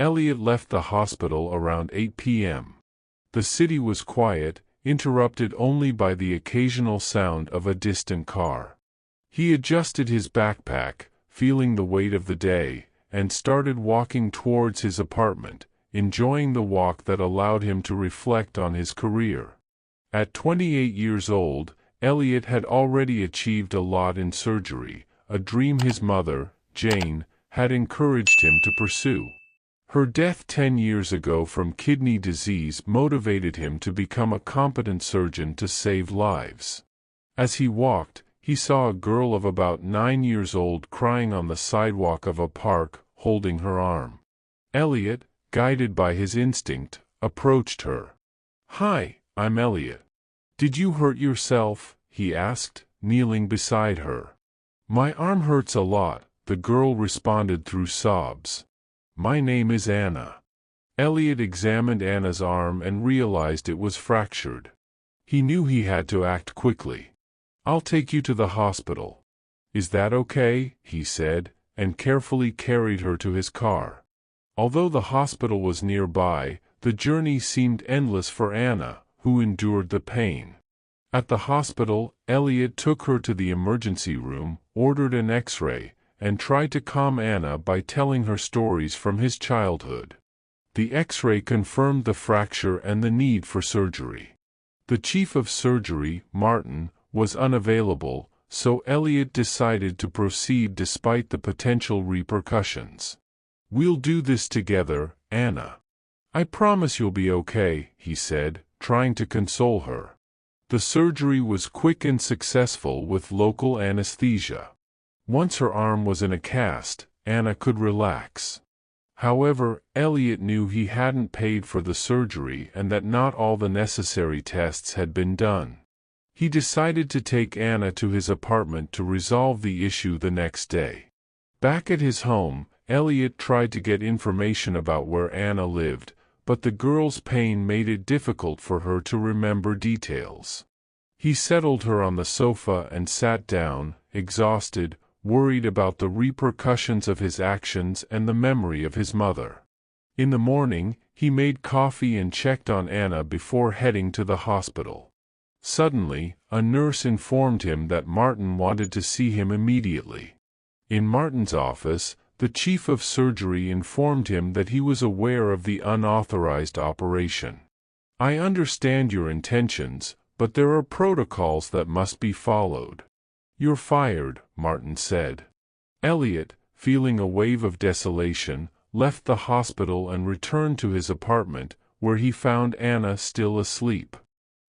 Elliot left the hospital around 8 p.m. The city was quiet, interrupted only by the occasional sound of a distant car. He adjusted his backpack, feeling the weight of the day, and started walking towards his apartment, enjoying the walk that allowed him to reflect on his career. At 28 years old, Elliot had already achieved a lot in surgery, a dream his mother, Jane, had encouraged him to pursue. Her death 10 years ago from kidney disease motivated him to become a competent surgeon to save lives. As he walked, he saw a girl of about 9 years old crying on the sidewalk of a park, holding her arm. Elliot, guided by his instinct, approached her. "Hi, I'm Elliot. Did you hurt yourself?" he asked, kneeling beside her. "My arm hurts a lot," the girl responded through sobs. "My name is Anna." Elliot examined Anna's arm and realized it was fractured. He knew he had to act quickly. "I'll take you to the hospital. Is that okay?" he said, and carefully carried her to his car. Although the hospital was nearby, the journey seemed endless for Anna, who endured the pain. At the hospital, Elliot took her to the emergency room, ordered an X-ray, and tried to calm Anna by telling her stories from his childhood. The X-ray confirmed the fracture and the need for surgery. The chief of surgery, Martin, was unavailable, so Elliot decided to proceed despite the potential repercussions. "We'll do this together, Anna. I promise you'll be okay," he said, trying to console her. The surgery was quick and successful with local anesthesia. Once her arm was in a cast, Anna could relax. However, Elliot knew he hadn't paid for the surgery and that not all the necessary tests had been done. He decided to take Anna to his apartment to resolve the issue the next day. Back at his home, Elliot tried to get information about where Anna lived, but the girl's pain made it difficult for her to remember details. He settled her on the sofa and sat down, exhausted, worried about the repercussions of his actions and the memory of his mother. In the morning, he made coffee and checked on Anna before heading to the hospital. Suddenly, a nurse informed him that Martin wanted to see him immediately. In Martin's office, the chief of surgery informed him that he was aware of the unauthorized operation. "I understand your intentions, but there are protocols that must be followed." "You're fired," Martin said. Elliot, feeling a wave of desolation, left the hospital and returned to his apartment, where he found Anna still asleep.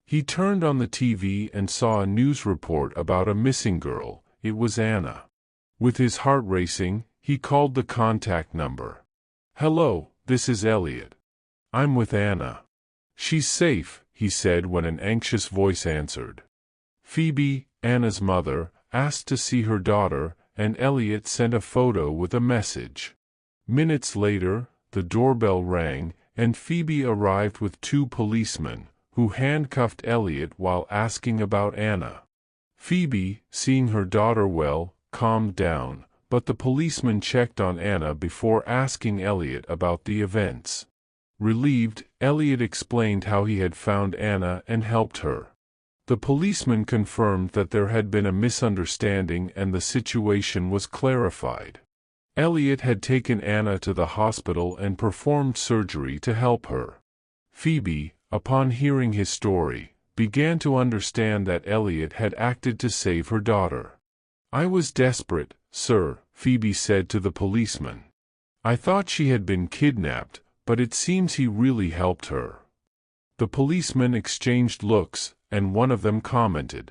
He turned on the TV and saw a news report about a missing girl. It was Anna. With his heart racing, he called the contact number. "Hello, this is Elliot. I'm with Anna." "She's safe," he said when an anxious voice answered. Phoebe, Anna's mother, asked to see her daughter, and Elliot sent a photo with a message. Minutes later, the doorbell rang, and Phoebe arrived with 2 policemen, who handcuffed Elliot while asking about Anna. Phoebe, seeing her daughter well, calmed down, but the policeman checked on Anna before asking Elliot about the events. Relieved, Elliot explained how he had found Anna and helped her. The policeman confirmed that there had been a misunderstanding and the situation was clarified. Elliot had taken Anna to the hospital and performed surgery to help her. Phoebe, upon hearing his story, began to understand that Elliot had acted to save her daughter. "I was desperate, sir," Phoebe said to the policeman. "I thought she had been kidnapped, but it seems he really helped her." The policemen exchanged looks, and one of them commented,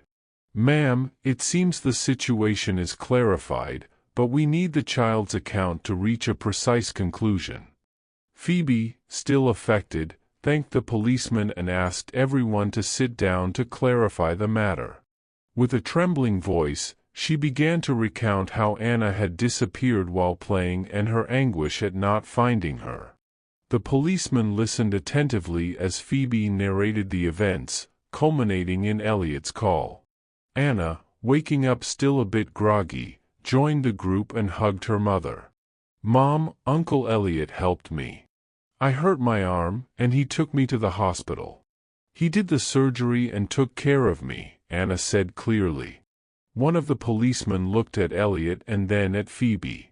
"Ma'am, it seems the situation is clarified, but we need the child's account to reach a precise conclusion." Phoebe, still affected, thanked the policeman and asked everyone to sit down to clarify the matter. With a trembling voice, she began to recount how Anna had disappeared while playing and her anguish at not finding her. The policeman listened attentively as Phoebe narrated the events, culminating in Elliot's call. Anna, waking up still a bit groggy, joined the group and hugged her mother. "Mom, Uncle Elliot helped me. I hurt my arm, and he took me to the hospital. He did the surgery and took care of me, Anna said clearly. One of the policemen looked at Elliot and then at Phoebe.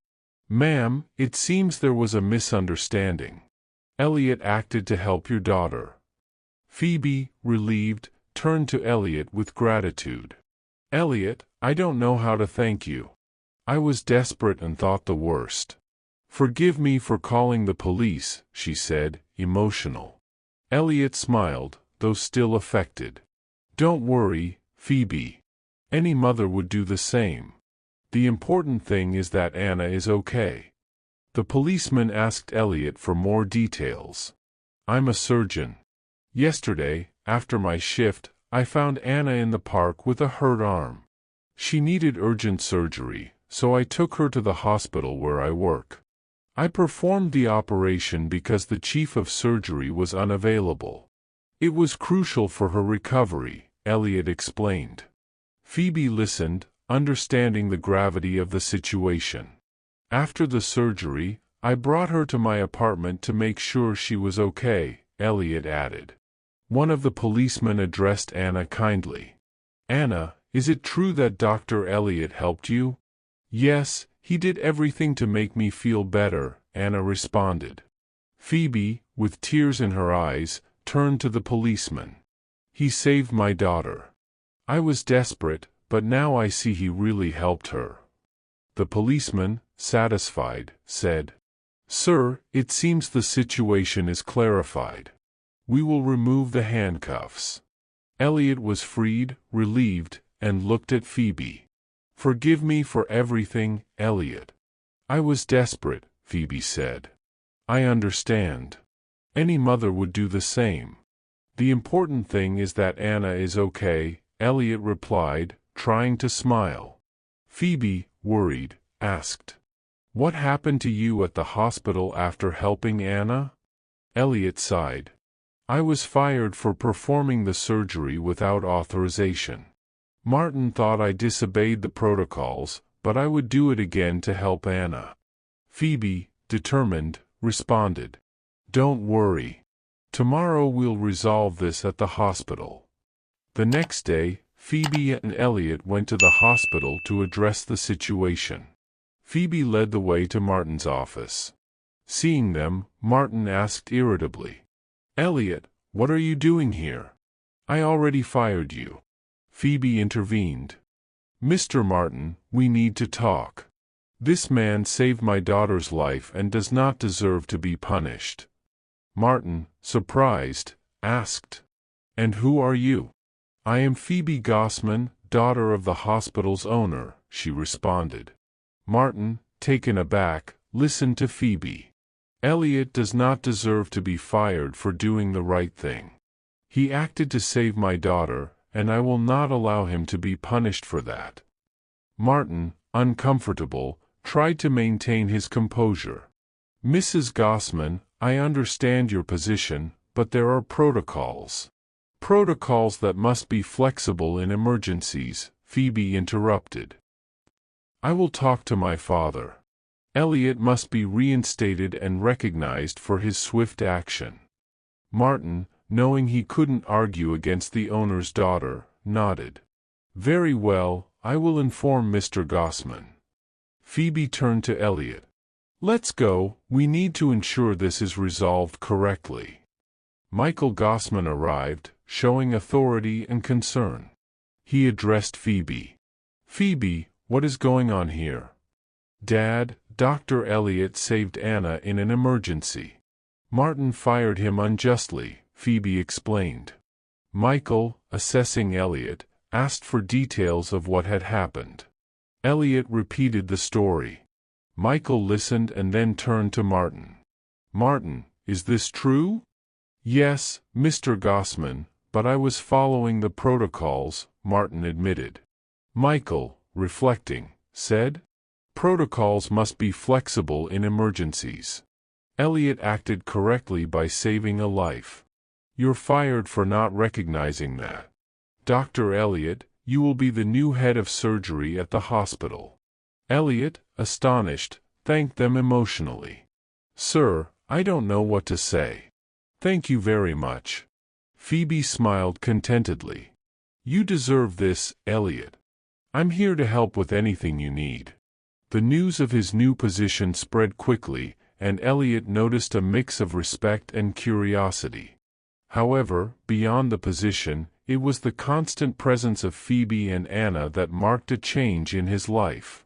Ma'am, it seems there was a misunderstanding. Elliot acted to help your daughter. Phoebe, relieved, turned to Elliot with gratitude. Elliot, I don't know how to thank you. I was desperate and thought the worst. Forgive me for calling the police, she said, emotional. Elliot smiled, though still affected. Don't worry, Phoebe. Any mother would do the same. The important thing is that Anna is okay. The policeman asked Elliot for more details. I'm a surgeon. Yesterday, after my shift, I found Anna in the park with a hurt arm. She needed urgent surgery, so I took her to the hospital where I work. I performed the operation because the chief of surgery was unavailable. It was crucial for her recovery, Elliot explained. Phoebe listened, understanding the gravity of the situation. After the surgery, I brought her to my apartment to make sure she was okay, Elliot added. One of the policemen addressed Anna kindly. Anna, is it true that Dr. Elliot helped you? Yes, he did everything to make me feel better, Anna responded. Phoebe, with tears in her eyes, turned to the policeman. He saved my daughter. I was desperate, but now I see he really helped her. The policeman, satisfied, said, Sir, it seems the situation is clarified. We will remove the handcuffs. Elliot was freed, relieved, and looked at Phoebe. Forgive me for everything, Elliot. I was desperate, Phoebe said. I understand. Any mother would do the same. The important thing is that Anna is okay, Elliot replied, trying to smile. Phoebe, worried, asked, What happened to you at the hospital after helping Anna? Elliot sighed. I was fired for performing the surgery without authorization. Martin thought I disobeyed the protocols, but I would do it again to help Anna. Phoebe, determined, responded, Don't worry. Tomorrow we'll resolve this at the hospital. The next day, Phoebe and Elliot went to the hospital to address the situation. Phoebe led the way to Martin's office. Seeing them, Martin asked irritably, Elliot, what are you doing here? I already fired you. Phoebe intervened. Mr. Martin, we need to talk. This man saved my daughter's life and does not deserve to be punished. Martin, surprised, asked, And who are you? I am Phoebe Gossman, daughter of the hospital's owner, she responded. Martin, taken aback, listened to Phoebe. Elliot does not deserve to be fired for doing the right thing. He acted to save my daughter, and I will not allow him to be punished for that. Martin, uncomfortable, tried to maintain his composure. Mrs. Gossman, I understand your position, but there are protocols. Protocols that must be flexible in emergencies, Phoebe interrupted. I will talk to my father. Elliot must be reinstated and recognized for his swift action. Martin, knowing he couldn't argue against the owner's daughter, nodded. Very well, I will inform Mr. Gossman. Phoebe turned to Elliot. Let's go, we need to ensure this is resolved correctly. Michael Gossman arrived, showing authority and concern. He addressed Phoebe. Phoebe, what is going on here? Dad, Dr. Elliot saved Anna in an emergency. Martin fired him unjustly, Phoebe explained. Michael, assessing Elliot, asked for details of what had happened. Elliot repeated the story. Michael listened and then turned to Martin. Martin, is this true? Yes, Mr. Gossman, but I was following the protocols, Martin admitted. Michael, reflecting, said, Protocols must be flexible in emergencies. Elliot acted correctly by saving a life. You're fired for not recognizing that. Dr. Elliot, you will be the new head of surgery at the hospital. Elliot, astonished, thanked them emotionally. Sir, I don't know what to say. Thank you very much. Phoebe smiled contentedly. You deserve this, Elliot. I'm here to help with anything you need. The news of his new position spread quickly, and Elliot noticed a mix of respect and curiosity. However, beyond the position, it was the constant presence of Phoebe and Anna that marked a change in his life.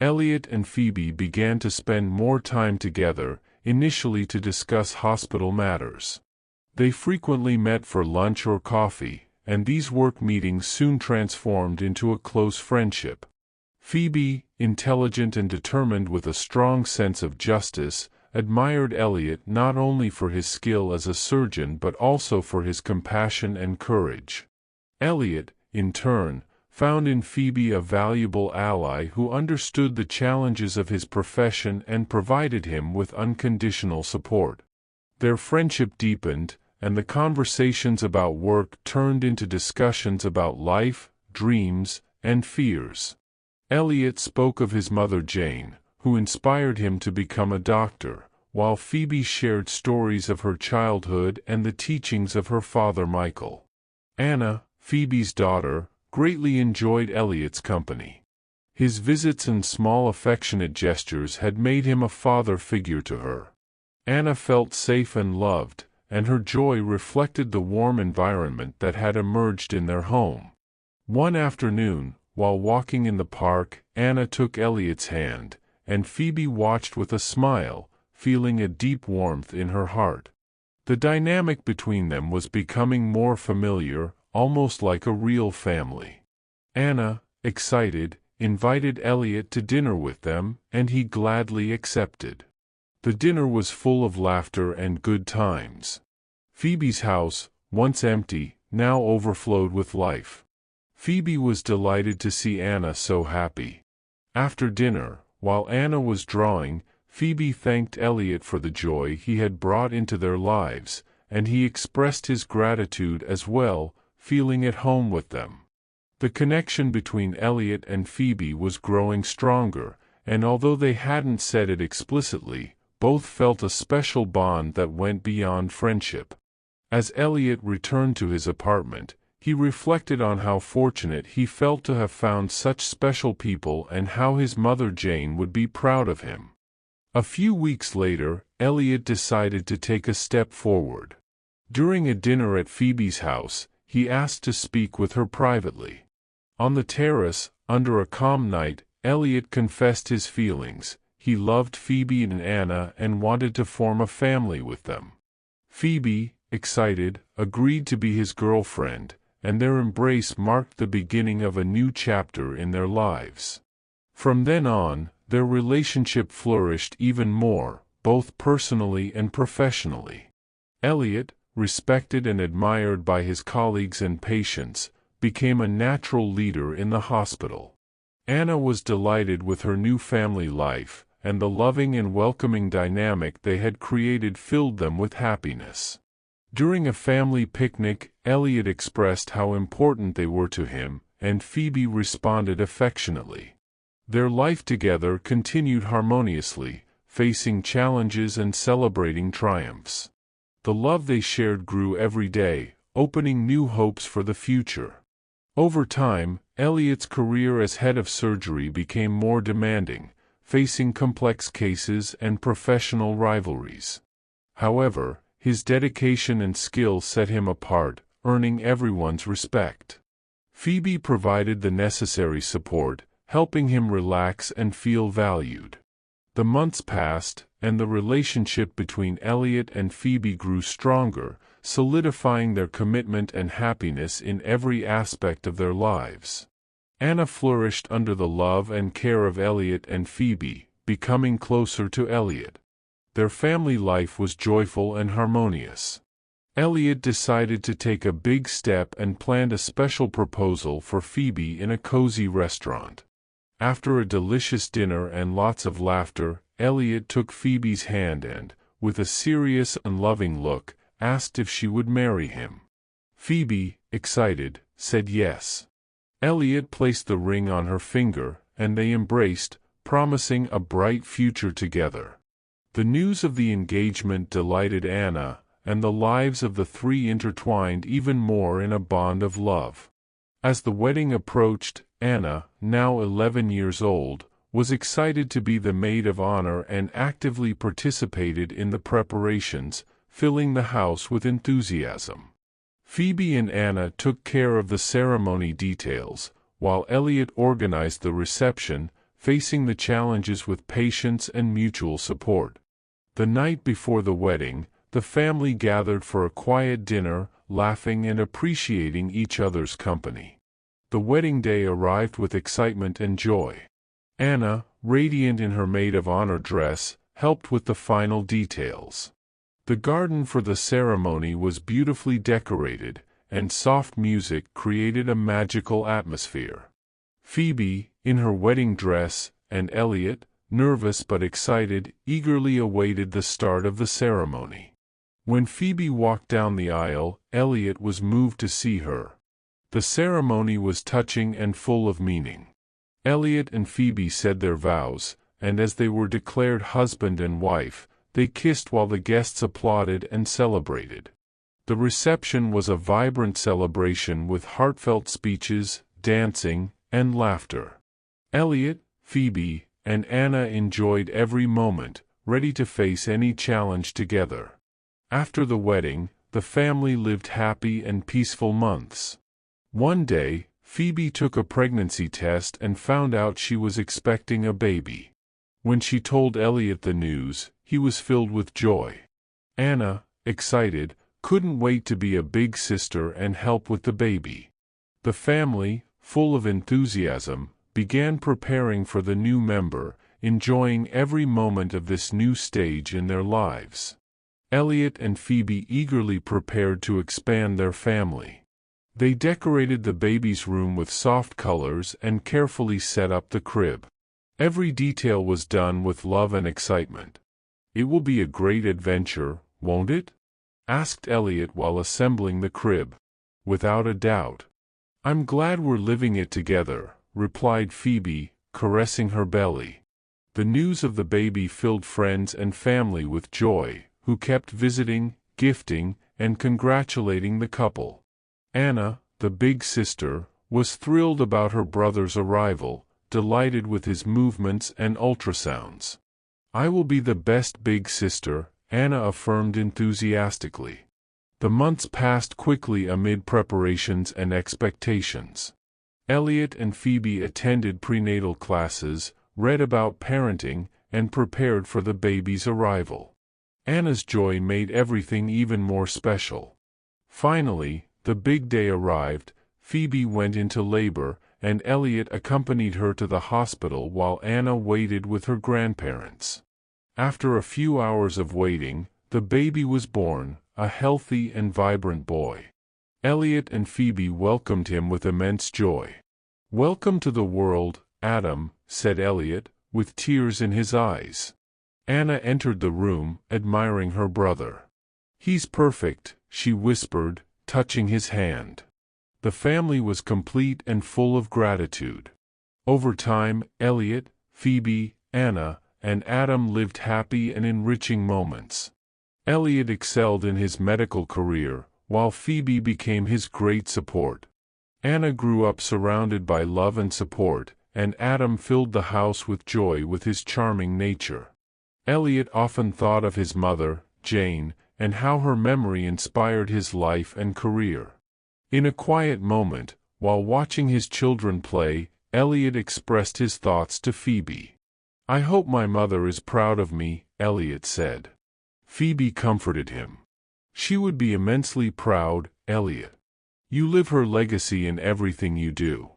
Elliot and Phoebe began to spend more time together, initially to discuss hospital matters. They frequently met for lunch or coffee, and these work meetings soon transformed into a close friendship. Phoebe, intelligent and determined with a strong sense of justice, admired Elliot not only for his skill as a surgeon but also for his compassion and courage. Elliot, in turn, found in Phoebe a valuable ally who understood the challenges of his profession and provided him with unconditional support. Their friendship deepened, and the conversations about work turned into discussions about life, dreams, and fears. Elliot spoke of his mother Jane, who inspired him to become a doctor, while Phoebe shared stories of her childhood and the teachings of her father Michael. Anna, Phoebe's daughter, greatly enjoyed Elliot's company. His visits and small affectionate gestures had made him a father figure to her. Anna felt safe and loved, and her joy reflected the warm environment that had emerged in their home. One afternoon, while walking in the park, Anna took Elliot's hand, and Phoebe watched with a smile, feeling a deep warmth in her heart. The dynamic between them was becoming more familiar, almost like a real family. Anna, excited, invited Elliot to dinner with them, and he gladly accepted. The dinner was full of laughter and good times. Phoebe's house, once empty, now overflowed with life. Phoebe was delighted to see Anna so happy. After dinner, while Anna was drawing, Phoebe thanked Elliot for the joy he had brought into their lives, and he expressed his gratitude as well, feeling at home with them. The connection between Elliot and Phoebe was growing stronger, and although they hadn't said it explicitly, both felt a special bond that went beyond friendship. As Elliot returned to his apartment, he reflected on how fortunate he felt to have found such special people and how his mother Jane would be proud of him. A few weeks later, Elliot decided to take a step forward. During a dinner at Phoebe's house, he asked to speak with her privately. On the terrace, under a calm night, Elliot confessed his feelings. He loved Phoebe and Anna and wanted to form a family with them. Phoebe, excited, agreed to be his girlfriend, and their embrace marked the beginning of a new chapter in their lives. From then on, their relationship flourished even more, both personally and professionally. Elliot, respected and admired by his colleagues and patients, became a natural leader in the hospital. Anna was delighted with her new family life, and the loving and welcoming dynamic they had created filled them with happiness. During a family picnic, Elliot expressed how important they were to him, and Phoebe responded affectionately. Their life together continued harmoniously, facing challenges and celebrating triumphs. The love they shared grew every day, opening new hopes for the future. Over time, Elliot's career as head of surgery became more demanding, facing complex cases and professional rivalries. However, his dedication and skill set him apart, earning everyone's respect. Phoebe provided the necessary support, helping him relax and feel valued. The months passed, and the relationship between Elliot and Phoebe grew stronger, solidifying their commitment and happiness in every aspect of their lives. Anna flourished under the love and care of Elliot and Phoebe, becoming closer to Elliot. Their family life was joyful and harmonious. Elliot decided to take a big step and planned a special proposal for Phoebe in a cozy restaurant. After a delicious dinner and lots of laughter, Elliot took Phoebe's hand and, with a serious and loving look, asked if she would marry him. Phoebe, excited, said yes. Elliot placed the ring on her finger, and they embraced, promising a bright future together. The news of the engagement delighted Anna, and the lives of the three intertwined even more in a bond of love. As the wedding approached, Anna, now 11 years old, was excited to be the maid of honor and actively participated in the preparations, filling the house with enthusiasm. Phoebe and Anna took care of the ceremony details, while Elliot organized the reception, facing the challenges with patience and mutual support. The night before the wedding, the family gathered for a quiet dinner, laughing and appreciating each other's company. The wedding day arrived with excitement and joy. Anna, radiant in her maid of honor dress, helped with the final details. The garden for the ceremony was beautifully decorated, and soft music created a magical atmosphere. Phoebe, in her wedding dress, and Elliot, nervous but excited, eagerly awaited the start of the ceremony. When Phoebe walked down the aisle, Elliot was moved to see her. The ceremony was touching and full of meaning. Elliot and Phoebe said their vows, and as they were declared husband and wife, they kissed while the guests applauded and celebrated. The reception was a vibrant celebration with heartfelt speeches, dancing, and laughter. Elliot, Phoebe, and Anna enjoyed every moment, ready to face any challenge together. After the wedding, the family lived happy and peaceful months. One day, Phoebe took a pregnancy test and found out she was expecting a baby. When she told Elliot the news, he was filled with joy. Anna, excited, couldn't wait to be a big sister and help with the baby. The family, full of enthusiasm, began preparing for the new member, enjoying every moment of this new stage in their lives. Elliot and Phoebe eagerly prepared to expand their family. They decorated the baby's room with soft colors and carefully set up the crib. Every detail was done with love and excitement. "It will be a great adventure, won't it?" asked Elliot while assembling the crib. "Without a doubt. I'm glad we're living it together," replied Phoebe, caressing her belly. The news of the baby filled friends and family with joy, who kept visiting, gifting, and congratulating the couple. Anna, the big sister, was thrilled about her brother's arrival, delighted with his movements and ultrasounds. "I will be the best big sister," Anna affirmed enthusiastically. The months passed quickly amid preparations and expectations. Elliot and Phoebe attended prenatal classes, read about parenting, and prepared for the baby's arrival. Anna's joy made everything even more special. Finally, the big day arrived. Phoebe went into labor, and Elliot accompanied her to the hospital while Anna waited with her grandparents. After a few hours of waiting, the baby was born, a healthy and vibrant boy. Elliot and Phoebe welcomed him with immense joy. "Welcome to the world, Adam," said Elliot, with tears in his eyes. Anna entered the room, admiring her brother. "He's perfect," she whispered, touching his hand. The family was complete and full of gratitude. Over time, Elliot, Phoebe, Anna, and Adam lived happy and enriching moments. Elliot excelled in his medical career, while Phoebe became his great support. Anna grew up surrounded by love and support, and Adam filled the house with joy with his charming nature. Elliot often thought of his mother, Jane, and how her memory inspired his life and career. In a quiet moment, while watching his children play, Elliot expressed his thoughts to Phoebe. "I hope my mother is proud of me," Elliot said. Phoebe comforted him. "She would be immensely proud, Elliot. You live her legacy in everything you do."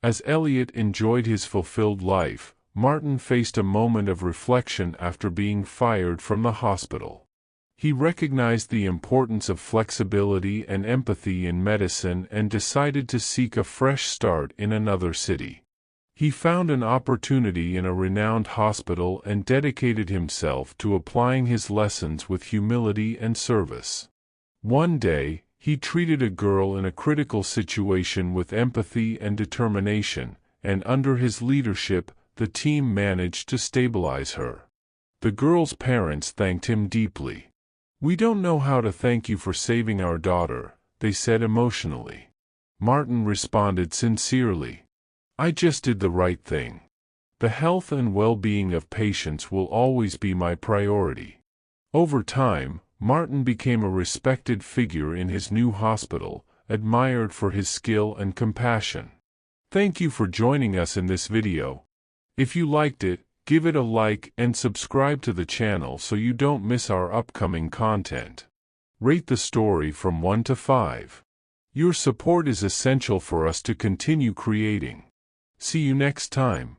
As Elliot enjoyed his fulfilled life, Martin faced a moment of reflection after being fired from the hospital. He recognized the importance of flexibility and empathy in medicine and decided to seek a fresh start in another city. He found an opportunity in a renowned hospital and dedicated himself to applying his lessons with humility and service. One day, he treated a girl in a critical situation with empathy and determination, and under his leadership, the team managed to stabilize her. The girl's parents thanked him deeply. "We don't know how to thank you for saving our daughter," they said emotionally. Martin responded sincerely, "I just did the right thing. The health and well-being of patients will always be my priority." Over time, Martin became a respected figure in his new hospital, admired for his skill and compassion. Thank you for joining us in this video. If you liked it, give it a like and subscribe to the channel so you don't miss our upcoming content. Rate the story from 1 to 5. Your support is essential for us to continue creating. See you next time.